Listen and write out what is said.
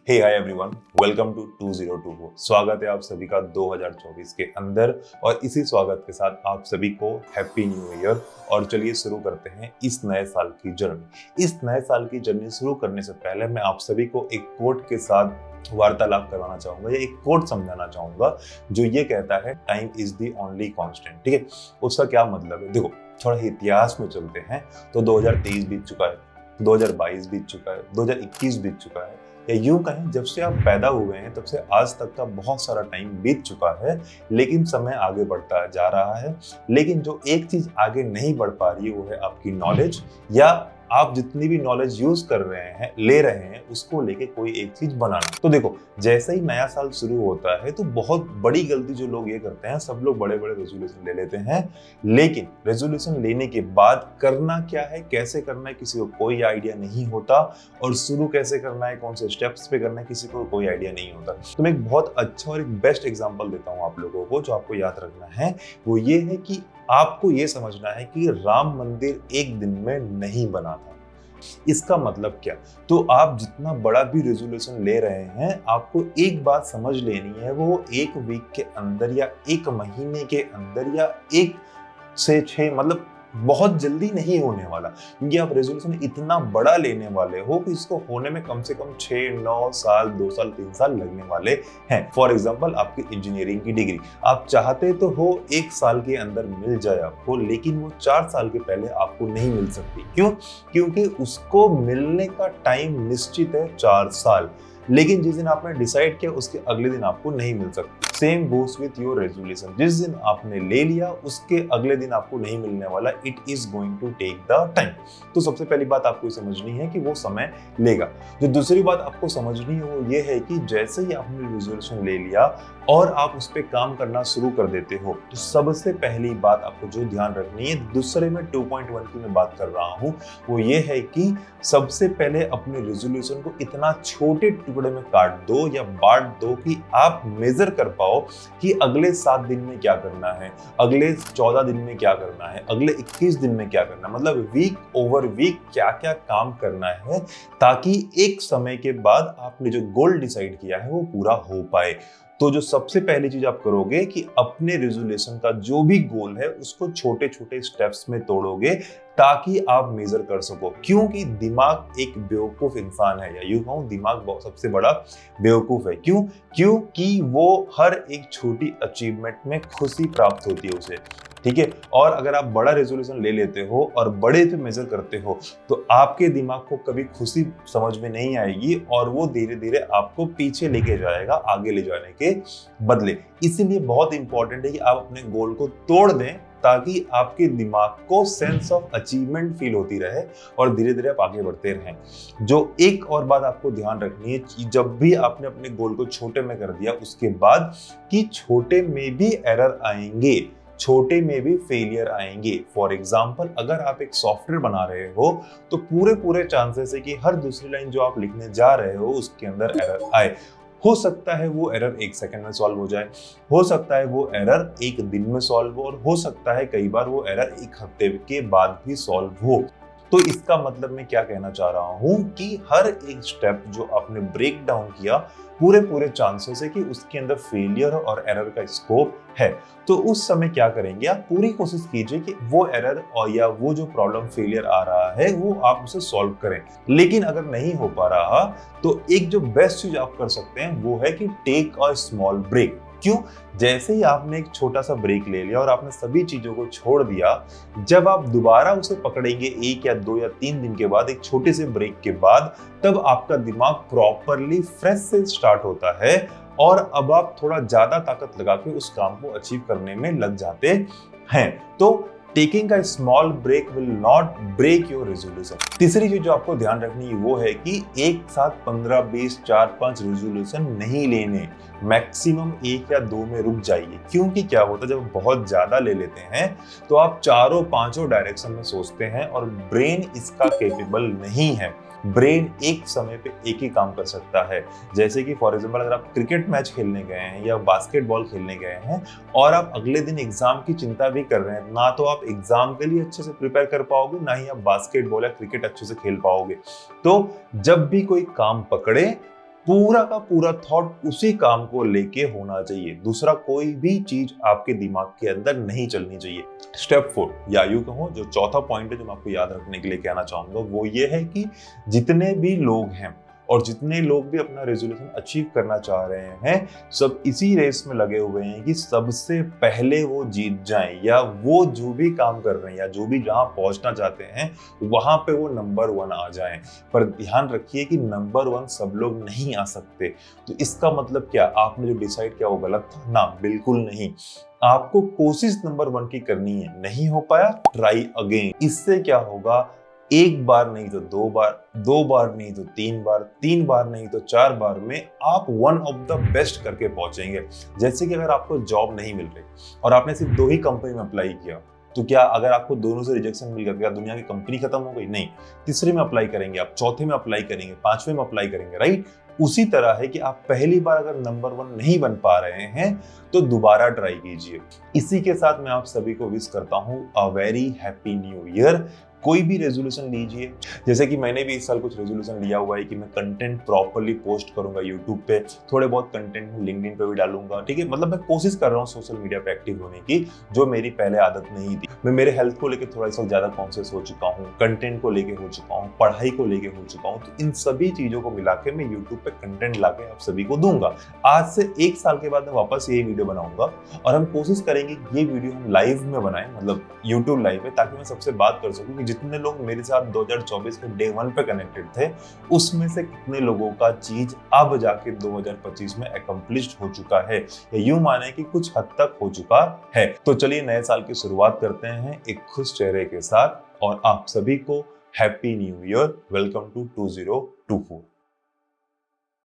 Hey hi everyone, welcome to 2024। स्वागत है आप सभी का 2024 के अंदर और इसी स्वागत के साथ आप सभी को हैप्पी न्यू ईयर। और चलिए शुरू करते हैं इस नए साल की जर्नी। इस नए साल की जर्नी शुरू करने से पहले मैं आप सभी को एक कोट के साथ वार्तालाप करवाना चाहूंगा या एक कोट समझाना चाहूंगा जो ये कहता है, time is the only constant. ठीक है, उसका क्या मतलब है? देखो, थोड़ा इतिहास में चलते हैं तो 2023 बीत चुका है, 2022 बीत चुका है, 2021 बीत चुका है, या यूं कहें जब से आप पैदा हुए हैं तब से आज तक का बहुत सारा टाइम बीत चुका है। लेकिन समय आगे बढ़ता जा रहा है। लेकिन जो एक चीज आगे नहीं बढ़ पा रही है वो है आपकी नॉलेज, या आप जितनी भी नॉलेज यूज कर रहे हैं, ले रहे हैं, उसको लेके कोई एक चीज बनाना। तो देखो, जैसे ही नया साल शुरू होता है तो बहुत बड़ी गलती जो लोग ये करते हैं, सब लोग बड़े बड़े रेजोल्यूशन ले लेते हैं। लेकिन रेजोल्यूशन लेने के बाद करना क्या है, कैसे करना है, किसी को कोई आइडिया नहीं होता। और शुरू कैसे करना है, कौन से स्टेप्स पे करना है, किसी को कोई आइडिया नहीं होता। तो मैं एक बहुत अच्छा और एक बेस्ट एग्जाम्पल देता हूँ आप लोगों को, जो आपको याद रखना है। वो ये है कि आपको ये समझना है कि राम मंदिर एक दिन में नहीं बना था। इसका मतलब क्या? तो आप जितना बड़ा भी रेजोल्यूशन ले रहे हैं, आपको एक बात समझ लेनी है, वो एक वीक के अंदर या एक महीने के अंदर या 1 से 6, मतलब बहुत जल्दी नहीं होने वाला। क्योंकि आप रेजोल्यूशन इतना बड़ा लेने वाले हो कि इसको होने में कम से कम 6, 9 साल, 2 साल, 3 साल लगने वाले हैं। फॉर एग्जांपल, आपकी इंजीनियरिंग की डिग्री आप चाहते तो हो 1 साल के अंदर मिल जाए आपको, लेकिन वो 4 साल के पहले आपको नहीं मिल सकती। क्यों? क्योंकि उसको मिलने का टाइम निश्चित है 4 साल। लेकिन जिस दिन आपने डिसाइड किया उसके अगले दिन आपको नहीं मिल सकती। Same goes with your resolution. जिस दिन आपने ले लिया उसके अगले दिन आपको नहीं मिलने वाला। It is going to take the time. तो सबसे पहली बात आपको समझनी है कि वो समय लेगा। जो दूसरी बात आपको समझनी है वो ये है कि जैसे ही आपने रेजोल्यूशन ले लिया और आप उस पर काम करना शुरू कर देते हो, तो सबसे पहली बात आपको जो ध्यान रखनी है, दूसरे में 2.1 की मैं बात कर रहा हूं, वो ये है कि सबसे पहले अपने रेजोल्यूशन को इतना छोटे टुकड़े में काट दो या बांट दो कि आप मेजर कर पाओ कि अगले 7 दिन में क्या करना है, अगले 14 दिन में क्या करना है, अगले 21 दिन में क्या करना है, मतलब वीक ओवर वीक क्या क्या काम करना है, ताकि एक समय के बाद आपने जो गोल डिसाइड किया है वो पूरा हो पाए। तो जो सबसे पहली चीज आप करोगे कि अपने रेजोल्यूशन का जो भी गोल है उसको छोटे छोटे स्टेप्स में तोड़ोगे, ताकि आप मेजर कर सको। क्योंकि दिमाग एक बेवकूफ इंसान है, या यूं कहूं दिमाग सबसे बड़ा बेवकूफ है। क्यों? क्योंकि वो हर एक छोटी अचीवमेंट में खुशी प्राप्त होती है उसे। ठीक है, और अगर आप बड़ा रेजोल्यूशन ले लेते हो और बड़े पे मेजर करते हो तो आपके दिमाग को कभी खुशी समझ में नहीं आएगी और वो धीरे धीरे आपको पीछे लेके जाएगा, आगे ले जाने के बदले। इसीलिए बहुत इंपॉर्टेंट है कि आप अपने गोल को तोड़ दें, ताकि आपके दिमाग को सेंस ऑफ अचीवमेंट फील होती रहे और धीरे धीरे आप आगे बढ़ते रहें। जो एक और बात आपको ध्यान रखनी है कि जब भी आपने अपने गोल को छोटे में कर दिया उसके बाद, कि छोटे में भी एरर आएंगे, छोटे में भी फेलियर आएंगे। फॉर एग्जाम्पल, अगर आप एक सॉफ्टवेयर बना रहे हो तो पूरे चांसेस है कि हर दूसरी लाइन जो आप लिखने जा रहे हो उसके अंदर एरर आए। हो सकता है वो एरर 1 सेकंड में सॉल्व हो जाए, हो सकता है वो एरर 1 दिन में सॉल्व हो, और हो सकता है कई बार वो एरर 1 हफ्ते के बाद भी सॉल्व हो। तो इसका मतलब मैं क्या कहना चाह रहा हूं कि हर एक स्टेप जो आपने ब्रेक डाउन किया, पूरे चांसेस है कि उसके अंदर फेलियर और एरर का स्कोप है। तो उस समय क्या करेंगे, आप पूरी कोशिश कीजिए कि वो एरर और या वो जो प्रॉब्लम फेलियर आ रहा है वो आप उसे सॉल्व करें। लेकिन अगर नहीं हो पा रहा तो एक जो बेस्ट चीज आप कर सकते हैं वो है कि टेक अ स्मॉल ब्रेक। क्यों? जैसे ही आपने एक छोटा सा ब्रेक ले लिया और आपने सभी चीजों को छोड़ दिया, जब आप दोबारा उसे पकड़ेंगे 1 या 2 या 3 दिन के बाद, एक छोटे से ब्रेक के बाद, तब आपका दिमाग प्रॉपरली फ्रेश से स्टार्ट होता है और अब आप थोड़ा ज्यादा ताकत लगा के उस काम को अचीव करने में लग जाते हैं। तो taking a small break will not break your resolution. तीसरी चीज जो आपको ध्यान रखनी है वो है कि एक साथ 15, 20, 4, 5 रेजोल्यूशन नहीं लेने, मैक्सिमम 1 या 2 में रुक जाइए। क्योंकि क्या होता है, जब बहुत ज्यादा ले लेते हैं तो आप 4-5 डायरेक्शन में सोचते हैं और ब्रेन इसका कैपेबल नहीं है। ब्रेन एक समय पे एक ही काम कर सकता है। जैसे कि फॉर एग्जांपल, अगर आप क्रिकेट मैच खेलने गए हैं या बास्केटबॉल खेलने गए हैं और आप अगले दिन एग्जाम की चिंता भी कर रहे हैं, ना तो आप एग्जाम के लिए अच्छे से प्रिपेयर कर पाओगे, ना ही आप बास्केटबॉल या क्रिकेट अच्छे से खेल पाओगे। तो जब भी कोई काम पकड़े, पूरा का पूरा थॉट उसी काम को लेके होना चाहिए, दूसरा कोई भी चीज आपके दिमाग के अंदर नहीं चलनी चाहिए। स्टेप 4 या यूं कहूं जो चौथा पॉइंट है जो मैं आपको याद रखने के लिए कहना चाहूंगा वो ये है कि जितने भी लोग हैं और जितने लोग भी अपना रेजोल्यूशन अचीव करना चाह रहे हैं, सब इसी रेस में लगे हुए हैं कि सबसे पहले वो जीत जाएं, या वो जो भी काम कर रहे हैं या जो भी जहां पहुंचना चाहते हैं वहां पे वो नंबर 1 आ जाएं। पर ध्यान रखिए कि नंबर 1 सब लोग नहीं आ सकते। तो इसका मतलब क्या, आपने जो डिसाइड किया वो गलत था ना? बिल्कुल नहीं। आपको कोशिश नंबर 1 की करनी है, नहीं हो पाया ट्राई अगेन। इससे क्या होगा, एक बार नहीं तो दो बार नहीं तो तीन बार नहीं तो 4 बार में आप वन ऑफ द बेस्ट करके पहुंचेंगे। जैसे कि अगर आपको जॉब नहीं मिल रही और आपने सिर्फ 2 ही कंपनी में अप्लाई किया, तो क्या अगर आपको दोनों से रिजेक्शन मिल गया, क्या दुनिया की कंपनी खत्म हो गई? नहीं। तीसरे में अप्लाई करेंगे आप, चौथे में अप्लाई करेंगे, 5वें में अप्लाई करेंगे, राइट? उसी तरह है कि आप पहली बार अगर नंबर 1 नहीं बन पा रहे हैं तो दोबारा ट्राई कीजिए। इसी के साथ मैं आप सभी को विश करता हूं a very happy new year. कोई भी रेजोल्यूशन लीजिए, जैसे कि मैंने भी इस साल कुछ रेजोल्यूशन लिया हुआ है कि मैं कंटेंट प्रॉपर्ली पोस्ट करूंगा यूट्यूब पे, थोड़े बहुत कंटेंट में लिंक्डइन पे भी डालूंगा, ठीक है? मतलब मैं कोशिश कर रहा हूँ सोशल मीडिया पे एक्टिव होने की, जो मेरी पहले आदत नहीं थी। मैं मेरे हेल्थ को लेकर थोड़ा सा ज्यादा कॉन्शियस हो चुका हूँ, कंटेंट को लेके हो चुका हूँ, पढ़ाई को लेके हो चुका हूँ। तो इन सभी चीजों को मिला के मैं यूट्यूब पे कंटेंट लाके आप सभी को दूंगा। आज से 1 साल के बाद मैं वापस यही वीडियो बनाऊंगा और हम कोशिश करेंगे कि ये वीडियो हम लाइव में बनाएं, मतलब यूट्यूब लाइव में, ताकि मैं सबसे बात कर सकूं कि जितने लोग मेरे साथ 2024 के डे 1 पे कनेक्टेड थे, उसमें से कितने लोगों का चीज अब जाके 2025 में अकम्प्लिश्ड हो चुका है, या यूं माने कि कुछ हद तक हो चुका है। तो चलिए नए साल की शुरुआत करते हैं एक खुश चेहरे के साथ, और आप सभी को happy new year. Welcome to 2024।